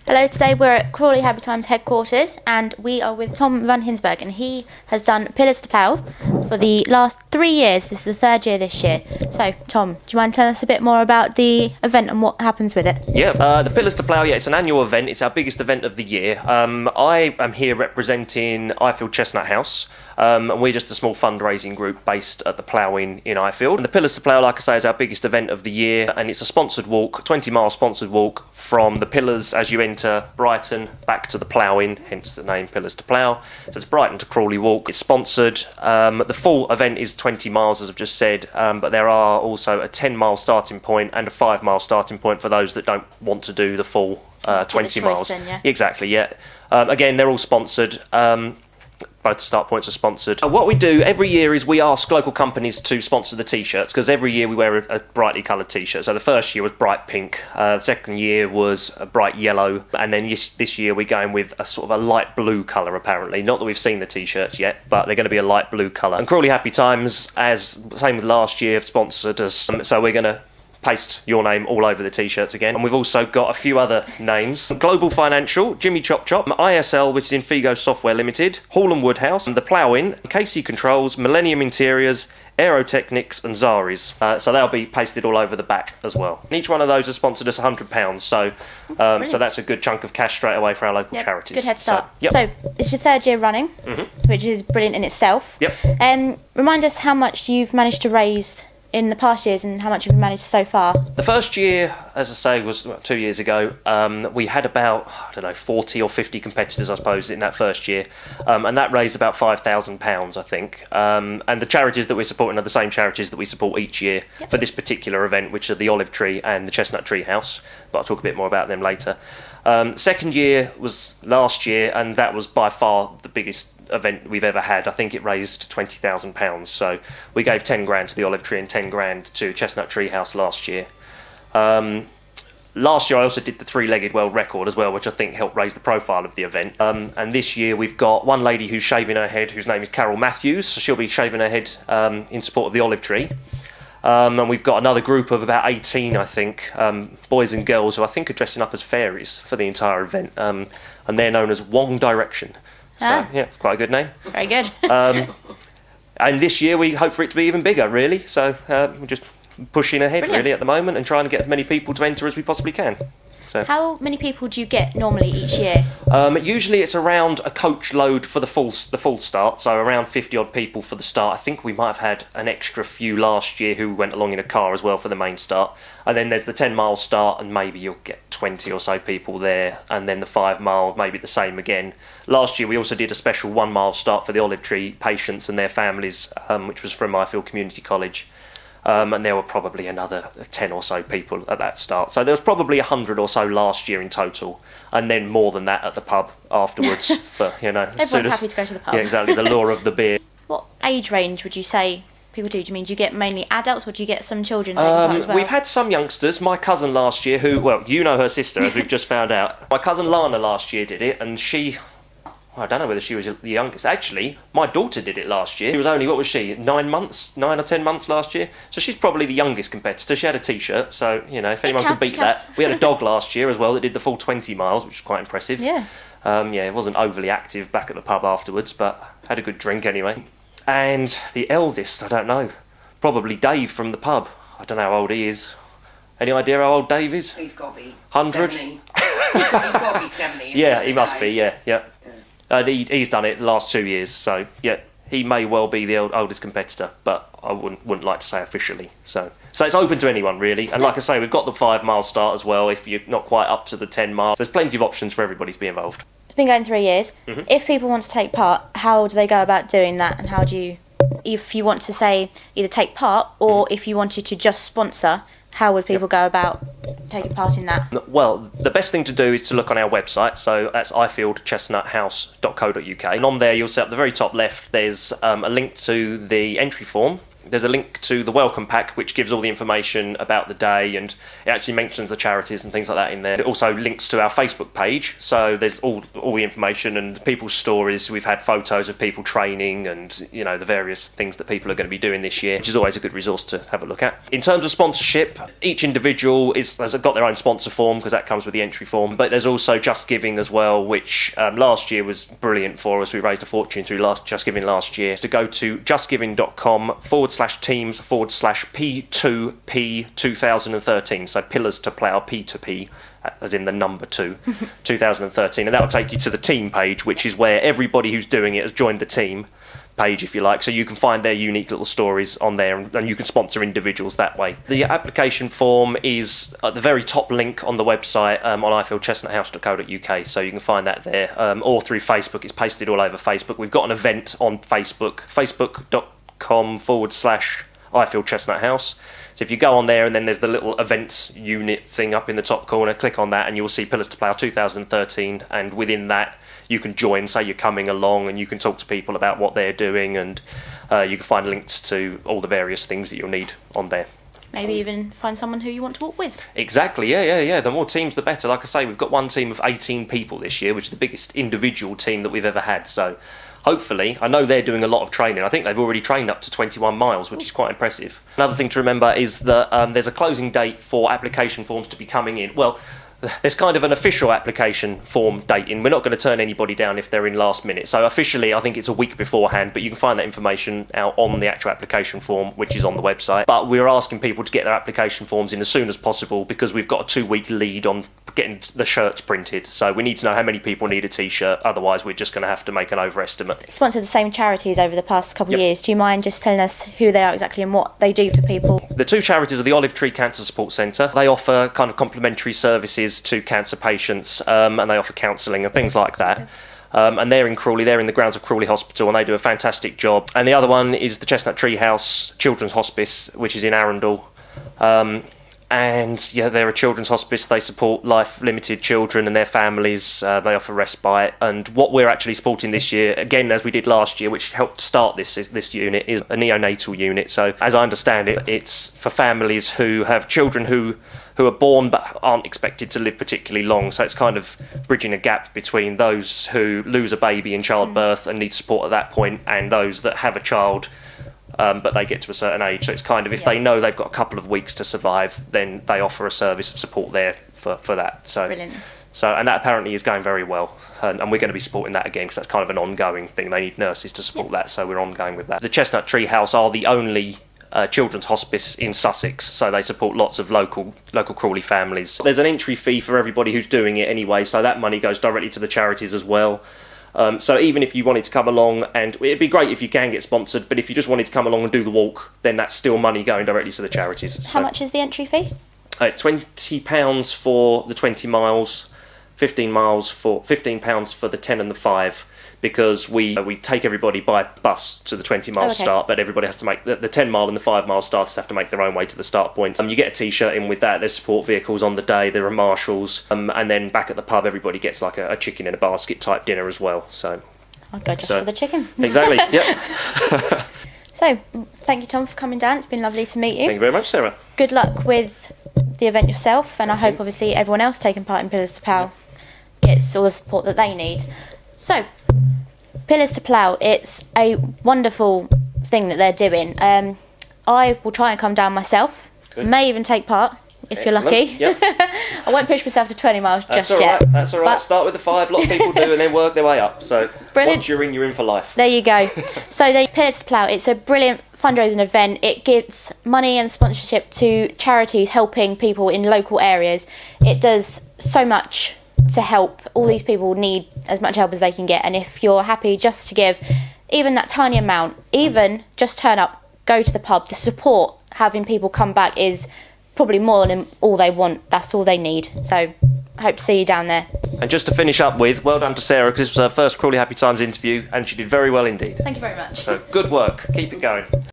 Hello, today we're at Crawley Happy Times headquarters and we are with Tom van Hinsberg, and he has done Pillars to Plough for the last 3 years. This is the 3rd year this year. So, Tom, do you mind telling us a bit more about the event and what happens with it? Yeah, the Pillars to Plough, it's an annual event. It's our biggest event of the year. I am here representing Ifield Chestnut House. And we're just a small fundraising group based at the Plough in Ifield. And the Pillars to Plough, like I say, is our biggest event of the year, and it's a sponsored walk, 20-mile sponsored walk from the Pillars as you enter Brighton back to the Plough Inn, hence the name Pillars to Plough. So it's Brighton to Crawley walk. It's sponsored. The full event is 20 miles, as I've just said, but there are also a 10-mile starting point and a 5-mile starting point for those that don't want to do the full 20 miles. Then, yeah. Exactly, yeah. Again, they're all sponsored. Both start points are sponsored. What we do every year is we ask local companies to sponsor the T-shirts, because every year we wear a brightly coloured T-shirt. So the first year was bright pink, the second year was a bright yellow, and then this year we're going with a sort of a light blue colour apparently. Not that we've seen the T-shirts yet, but they're going to be a light blue colour. And Crawley Happy Times, as same with last year, have sponsored us, so we're going to paste your name all over the T-shirts again. And we've also got a few other names. Global Financial, Jimmy Chop Chop, ISL, which is in Figo Software Limited, Hall & Woodhouse, the Plough Inn, KC Controls, Millennium Interiors, Aerotechnics and Zaris. So they'll be pasted all over the back as well. And each one of those has sponsored us £100, so that's a good chunk of cash straight away for our local charities. Good head start. So, So it's your 3rd year running, which is brilliant in itself. Yep. Remind us how much you've managed to raise in the past years and how much have you managed so far? The first year, as I say, was 2 years ago. We had about, 40 or 50 competitors, I suppose, in that first year. And that raised about £5,000, I think. And the charities that we're supporting are the same charities that we support each year for this particular event, which are the Olive Tree and the Chestnut Tree House. But I'll talk a bit more about them later. Second year was last year, and that was by far the biggest event we've ever had. I think it raised £20,000, so we gave 10 grand to the Olive Tree and 10 grand to Chestnut Tree House last year. Last year I also did the 3-legged world record as well, which I think helped raise the profile of the event. And this year we've got one lady who's shaving her head, whose name is Carol Matthews, so she'll be shaving her head in support of the Olive Tree. And we've got another group of about 18, I think, boys and girls who I think are dressing up as fairies for the entire event, and they're known as Wong Direction. So, yeah, it's quite a good name. Very good. And this year we hope for it to be even bigger, really. So we're just pushing ahead, really, at the moment and trying to get as many people to enter as we possibly can. So, how many people do you get normally each year? Usually it's around a coach load for the full start, so around 50-odd people for the start. I think we might have had an extra few last year who went along in a car as well for the main start. And then there's the 10-mile start, and maybe you'll get 20 or so people there, and then the 5-mile, maybe the same again. Last year we also did a special 1-mile start for the Olive Tree patients and their families, which was from Ifield Community College. And there were probably another 10 or so people at that start. So there was probably 100 or so last year in total, and then more than that at the pub afterwards. For Everyone's happy to go to the pub. Yeah, exactly. The lure of the beer. What age range would you say people do? Do you mean do you get mainly adults, or do you get some children taking part as well? We've had some youngsters. My cousin last year, who, well, you know her sister, as we've just found out. My cousin Lana last year did it, and I don't know whether she was the youngest. Actually, my daughter did it last year. She was only, 9 or 10 months last year. So she's probably the youngest competitor. She had a T-shirt, so, if anyone could beat that. We had a dog last year as well that did the full 20 miles, which was quite impressive. Yeah. It wasn't overly active back at the pub afterwards, but had a good drink anyway. And the eldest, I don't know, probably Dave from the pub. I don't know how old he is. Any idea how old Dave is? He's got to be 100? 70. He's got to be 70. Yeah, he must be, yeah. He's done it the last 2 years, so yeah, he may well be the oldest competitor, but I wouldn't like to say officially. So it's open to anyone, really. And like I say, we've got the 5-mile start as well if you're not quite up to the 10 miles. There's plenty of options for everybody to be involved. It's been going 3 years. If people want to take part, how do they go about doing that, and how do you, if you want to say either take part or if you wanted to just sponsor, how would people go about taking part in that? Well, the best thing to do is to look on our website, so that's ifieldchestnuthouse.co.uk, and on there you'll see at the very top left there's a link to the entry form, there's a link to the welcome pack, which gives all the information about the day, and it actually mentions the charities and things like that in there. It also links to our Facebook page, so there's all the information and people's stories. We've had photos of people training and, you know, the various things that people are going to be doing this year, which is always a good resource to have a look at. In terms of sponsorship, each individual has got their own sponsor form, because that comes with the entry form, but there's also Just Giving as well, which last year was brilliant for us. We raised a fortune through Just Giving last year. To go to justgiving.com/teams/P2P 2013, so Pillars to Plough, P2P, as in the number 2, 2013, and that'll take you to the team page, which is where everybody who's doing it has joined the team page, if you like, so you can find their unique little stories on there, and you can sponsor individuals that way. The application form is at the very top link on the website, on ifieldchestnuthouse.co.uk, so you can find that there, or through Facebook. It's pasted all over Facebook. We've got an event on Facebook, facebook.com/ifieldchestnuthouse. So if you go on there, and then there's the little events unit thing up in the top corner, click on that and you'll see Pillars to Plough 2013, and within that you can join, say you're coming along, and you can talk to people about what they're doing, and you can find links to all the various things that you'll need on there. Maybe even find someone who you want to walk with. Exactly, yeah. The more teams, the better. Like I say, we've got one team of 18 people this year, which is the biggest individual team that we've ever had. So hopefully, I know they're doing a lot of training. I think they've already trained up to 21 miles, which is quite impressive. Another thing to remember is that there's a closing date for application forms to be coming in. Well, there's kind of an official application form date in. We're not going to turn anybody down if they're in last minute. So officially, I think it's a week beforehand, but you can find that information out on the actual application form, which is on the website. But we're asking people to get their application forms in as soon as possible, because we've got a 2-week lead on getting the shirts printed. So we need to know how many people need a t-shirt. Otherwise, we're just going to have to make an overestimate. Sponsored the same charities over the past couple of years. Do you mind just telling us who they are exactly and what they do for people? The two charities are the Olive Tree Cancer Support Centre. They offer kind of complimentary services to cancer patients, and they offer counselling and things like that. And they're in Crawley, they're in the grounds of Crawley Hospital, and they do a fantastic job. And the other one is the Chestnut Tree House Children's Hospice, which is in Arundel. And yeah, they're a children's hospice. They support life-limited children and their families. They offer respite. And what we're actually supporting this year, again as we did last year, which helped start this unit, is a neonatal unit. So as I understand it, it's for families who have children who are born but aren't expected to live particularly long. So it's kind of bridging a gap between those who lose a baby in childbirth and need support at that point, and those that have a child but they get to a certain age. So it's kind of, if they know they've got a couple of weeks to survive, then they offer a service of support there for that. So Brilliant. And that apparently is going very well, and we're going to be supporting that again, because that's kind of an ongoing thing. They need nurses to support that, so we're ongoing with that. The Chestnut Tree House are the only children's hospice in Sussex, so they support lots of local Crawley families. There's an entry fee for everybody who's doing it anyway, so that money goes directly to the charities as well. So even if you wanted to come along, and it'd be great if you can get sponsored, but if you just wanted to come along and do the walk, then that's still money going directly to the charities. How much is the entry fee? It's £20 for the 20 miles, £15 for the 10 and the 5, because we take everybody by bus to the 20 mile start, but everybody has to make the 10 mile and the 5 mile starters have to make their own way to the start point. You get a t-shirt in with that. There's support vehicles on the day. There are marshals, and then back at the pub, everybody gets like a chicken in a basket type dinner as well. So I'd go just for the chicken. Exactly. Yep. So thank you, Tom, for coming down. It's been lovely to meet you. Thank you very much, Sarah. Good luck with the event yourself, and I hope obviously everyone else taking part in Pillars to Plough gets all the support that they need. So, Pillars to Plough, it's a wonderful thing that they're doing. I will try and come down myself. Good. May even take part if you're lucky. Yep. I won't push myself to 20 miles That's just yet. That's all right. But start with the 5. A lot of people do, and then work their way up. So Brilliant. Once you're in for life. There you go. So the Pillars to Plough, it's a brilliant fundraising event. It gives money and sponsorship to charities helping people in local areas. It does so much to help. All these people need as much help as they can get, and if you're happy just to give even that tiny amount, even just turn up, go to the pub, the support, having people come back is probably more than all they want. That's all they need. So I hope to see you down there. And just to finish up with, well done to Sarah, because this was her first Crawley Happy Times interview, and she did very well indeed. Thank you very much. So good work. Keep it going.